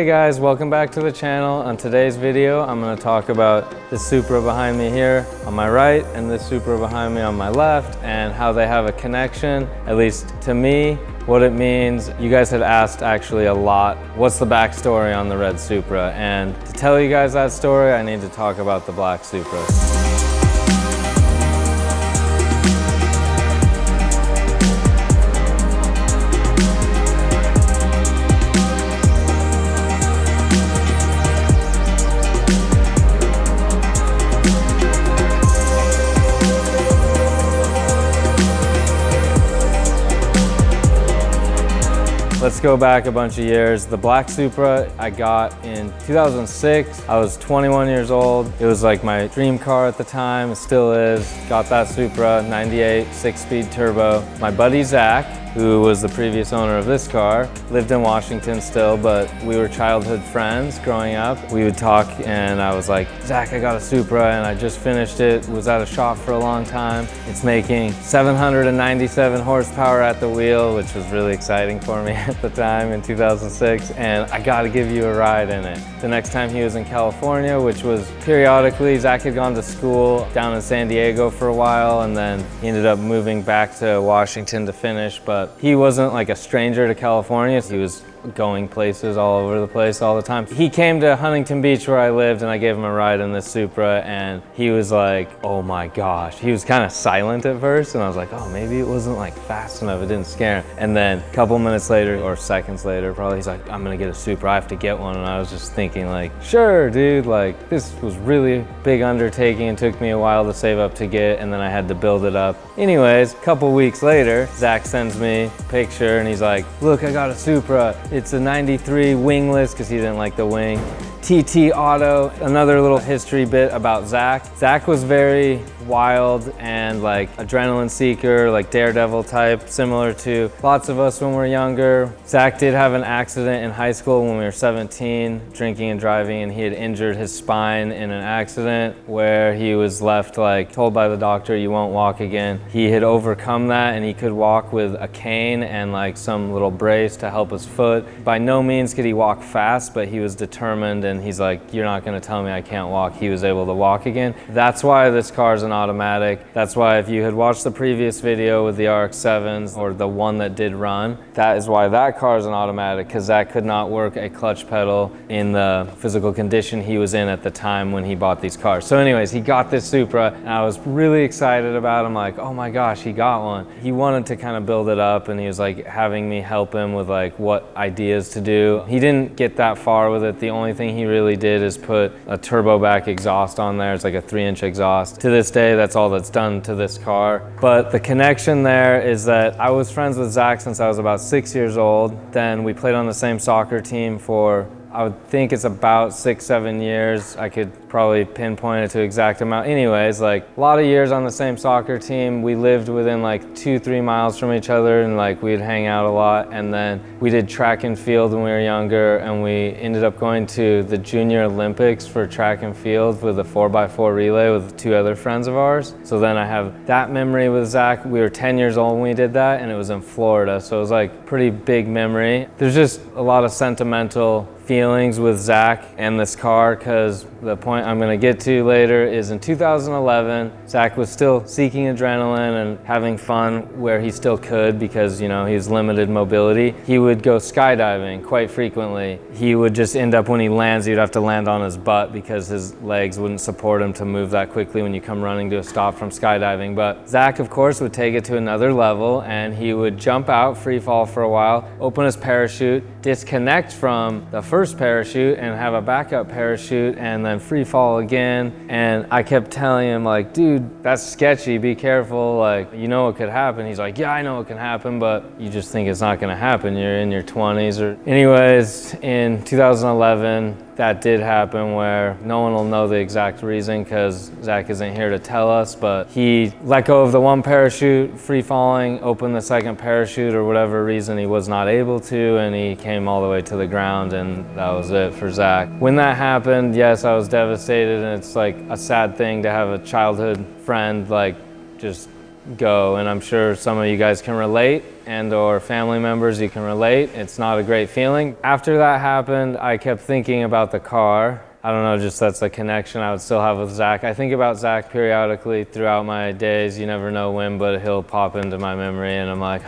guys, welcome back to the channel. On today's video, I'm going to talk about the Supra behind me here on my right and this Supra behind me on my left and how they have a connection, at least to me, what it means. You guys had asked actually a lot, what's the backstory on the red Supra? And to tell you guys that story, I need to talk about the black Supra. Let's go back a bunch of years. The black Supra I got in 2006. I was 21 years old. It was like my dream car at the time, it still is. Got that Supra, 98, 6-speed turbo. My buddy Zach, who was the previous owner of this car, lived in Washington still, but we were childhood friends growing up. We would talk and I was like, Zach, I got a Supra and I just finished it. Was at a shop for a long time. It's making 797 horsepower at the wheel, which was really exciting for me at the time in 2006, and I gotta give you a ride in it. The next time he was in California, which was periodically, Zach had gone to school down in San Diego for a while, and then he ended up moving back to Washington to finish, but he wasn't like a stranger to California. He was going places all over the place all the time. He came to Huntington Beach where I lived and I gave him a ride in this Supra and he was like, oh my gosh. He was kind of silent at first and I was like, oh, maybe it wasn't like fast enough, it didn't scare him. And then a couple minutes later or seconds later probably, he's like, I'm gonna get a Supra, I have to get one. And I was just thinking like, sure dude, like this was really big undertaking and took me a while to save up to get, and then I had to build it up. Anyways, a couple weeks later, Zach sends me a picture and he's like, look, I got a Supra. It's a 93 wingless, because he didn't like the wing. TT Auto. Another little history bit about Zach. Zach was very wild and like adrenaline seeker, like daredevil type, similar to lots of us when we're younger. Zach did have an accident in high school when we were 17, drinking and driving, and he had injured his spine in an accident where he was left like told by the doctor, you won't walk again. He had overcome that and he could walk with a cane and like some little brace to help his foot. By no means could he walk fast, but he was determined and he's like, you're not gonna tell me I can't walk. He was able to walk again. That's why this car is an automatic. That's why if you had watched the previous video with the RX-7s or the one that did run, that is why that car is an automatic, because Zach could not work a clutch pedal in the physical condition he was in at the time when he bought these cars. So anyways, he got this Supra and I was really excited about him, like, oh my gosh, he got one. He wanted to kind of build it up and he was like having me help him with like what ideas to do. He didn't get that far with it. The only thing he really did is put a turbo back exhaust on there. It's like a 3-inch exhaust. To this day, that's all that's done to this car. But the connection there is that I was friends with Zach since I was about 6 years old. Then we played on the same soccer team for, I would think it's about 6-7 years. I could probably pinpoint it to exact amount. Anyways, like a lot of years on the same soccer team. We lived within like 2-3 miles from each other and like we'd hang out a lot. And then we did track and field when we were younger, and we ended up going to the Junior Olympics for track and field with a 4x4 relay with 2 other friends of ours. So then I have that memory with Zach. We were 10 years old when we did that and it was in Florida. So it was like pretty big memory. There's just a lot of sentimental feelings with Zach and this car, because the point I'm going to get to later is in 2011, Zach was still seeking adrenaline and having fun where he still could, because you know he's limited mobility. He would go skydiving quite frequently. He would just end up, when he lands, he'd have to land on his butt because his legs wouldn't support him to move that quickly when you come running to a stop from skydiving. But Zach, of course, would take it to another level and he would jump out, free fall for a while, open his parachute, disconnect from the first parachute and have a backup parachute, and then free fall again. And I kept telling him like, dude, that's sketchy, be careful, like, you know what could happen. He's like, yeah, I know what can happen, but you just think it's not gonna happen. You're in your 20s. Or anyways, in 2011, that did happen, where no one will know the exact reason because Zach isn't here to tell us, but he let go of the one parachute, free falling, opened the second parachute, or whatever reason he was not able to, and he came all the way to the ground, and that was it for Zach. When that happened, yes, I was devastated, and it's like a sad thing to have a childhood friend like just go, and I'm sure some of you guys can relate, and or family members, you can relate. It's not a great feeling. After that happened, I kept thinking about the car. I don't know, just that's a connection I would still have with Zach. I think about Zach periodically throughout my days. You never know when, but he'll pop into my memory and I'm like,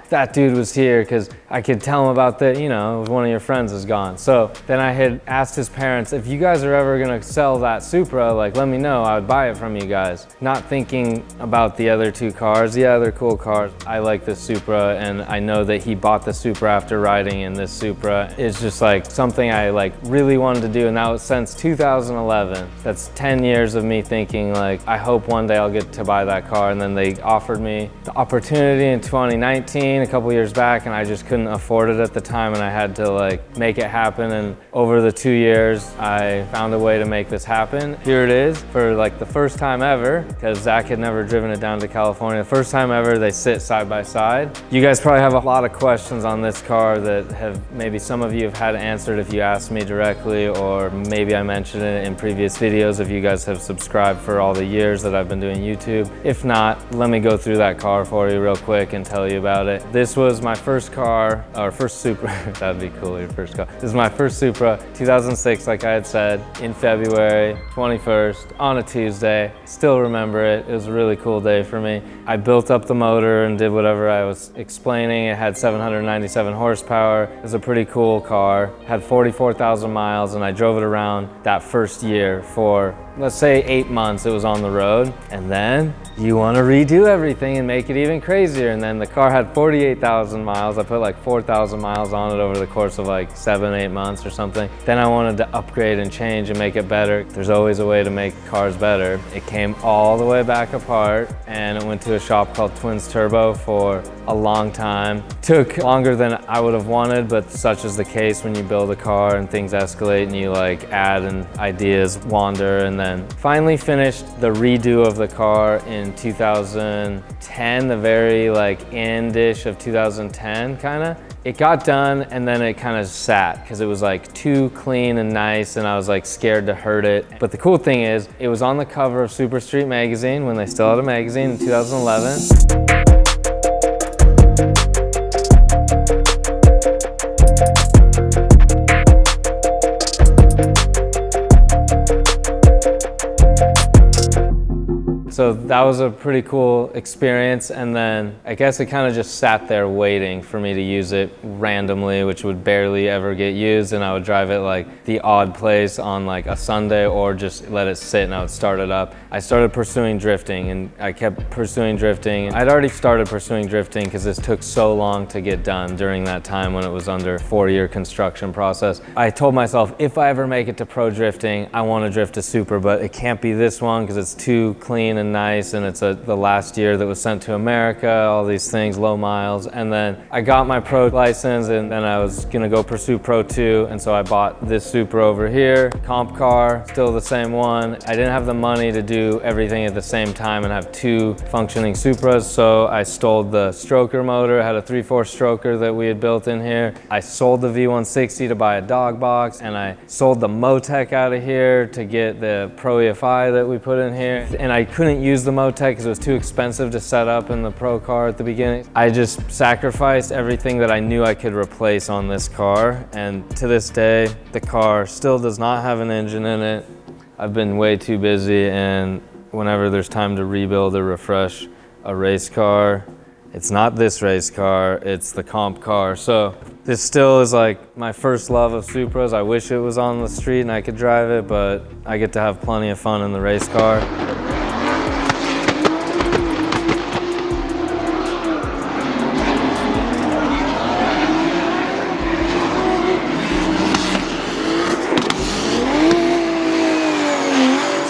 that dude was here, because I could tell him about the, you know, one of your friends is gone. So then I had asked his parents, if you guys are ever gonna sell that Supra, like, let me know, I would buy it from you guys. Not thinking about the other two cars. Yeah, they're cool cars. I like this Supra, and I know that he bought the Supra after riding in this Supra. It's just like something I like really wanted to do, and that was since 2011. That's 10 years of me thinking like, I hope one day I'll get to buy that car. And then they offered me the opportunity in 2019, a couple years back, and I just couldn't afford it at the time, and I had to like make it happen. And over the 2 years, I found a way to make this happen. Here it is for like the first time ever, because Zach had never driven it down to California. The first time ever they sit side by side. You guys probably have a lot of questions on this car that have maybe some of you have had answered if you asked me directly, or maybe I mentioned it in previous videos if you guys have subscribed for all the years that I've been doing YouTube. If not, let me go through that car for you real quick and tell you about it. This was my first car, or first Supra. That'd be cool, your first car. This is my first Supra, 2006, like I had said, in February 21st on a Tuesday. Still remember it. It was a really cool day for me. I built up the motor and did whatever I was explaining. It had 797 horsepower. It was a pretty cool car. Had 44,000 miles, and I drove it around that first year for, let's say, 8 months. It was on the road, and then you want to redo everything and make it even crazier. And then the car had 48,000 miles. I put like 4,000 miles on it over the course of like 7-8 months or something. Then I wanted to upgrade and change and make it better. There's always a way to make cars better. It came all the way back apart, and it went to a shop called Twins Turbo for a long time. Took longer than I would have wanted, but such is the case when you build a car and things escalate and you like add and ideas wander. And then finally finished the redo of the car in 2010, the very like end-ish of 2010 kind of. It got done, and then it kind of sat because it was like too clean and nice, and I was like scared to hurt it. But the cool thing is, it was on the cover of Super Street magazine when they still had a magazine in 2011. So that was a pretty cool experience, and then I guess it kind of just sat there waiting for me to use it randomly, which would barely ever get used, and I would drive it like the odd place on like a Sunday, or just let it sit and I would start it up. I started pursuing drifting, and I kept pursuing drifting. I'd already started pursuing drifting because this took so long to get done during that time when it was under 4-year construction process. I told myself, if I ever make it to pro drifting, I want to drift a Supra, but it can't be this one because it's too clean and nice, and it's the last year that was sent to America, all these things, low miles. And then I got my pro license, and then I was gonna go pursue Pro 2, and so I bought this Supra over here, comp car, still the same one. I didn't have the money to do everything at the same time and have 2 functioning Supras, so I stole the stroker motor. I had a 3/4 stroker that we had built in here. I sold the V160 to buy a dog box, and I sold the Motec out of here to get the Pro EFI that we put in here. And I couldn't use the Motec because it was too expensive to set up in the Pro car at the beginning. I just sacrificed everything that I knew I could replace on this car, and to this day, the car still does not have an engine in it. I've been way too busy, and whenever there's time to rebuild or refresh a race car, it's not this race car, it's the comp car. So this still is like my first love of Supras. I wish it was on the street and I could drive it, but I get to have plenty of fun in the race car.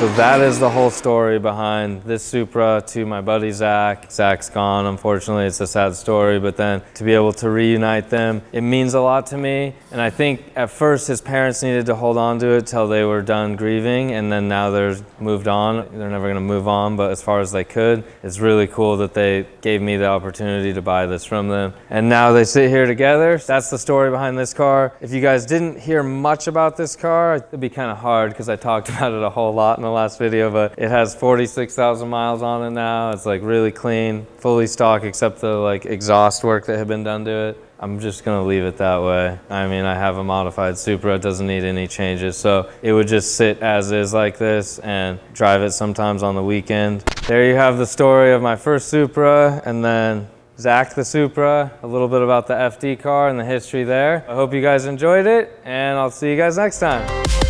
So that is the whole story behind this Supra to my buddy Zach. Zach's gone, unfortunately. It's a sad story, but then to be able to reunite them, it means a lot to me. And I think at first his parents needed to hold on to it till they were done grieving, and then now they're moved on. They're never gonna move on, but as far as they could, it's really cool that they gave me the opportunity to buy this from them. And now they sit here together. That's the story behind this car. If you guys didn't hear much about this car, it'd be kind of hard because I talked about it a whole lot in the last video, but it has 46,000 miles on it now. It's like really clean, fully stock except the like exhaust work that had been done to it. I'm just gonna leave it that way. I mean, I have a modified Supra, it doesn't need any changes, so it would just sit as is like this and drive it sometimes on the weekend. There you have the story of my first Supra, and then Zach the Supra, a little bit about the FD car and the history there. I hope you guys enjoyed it, and I'll see you guys next time.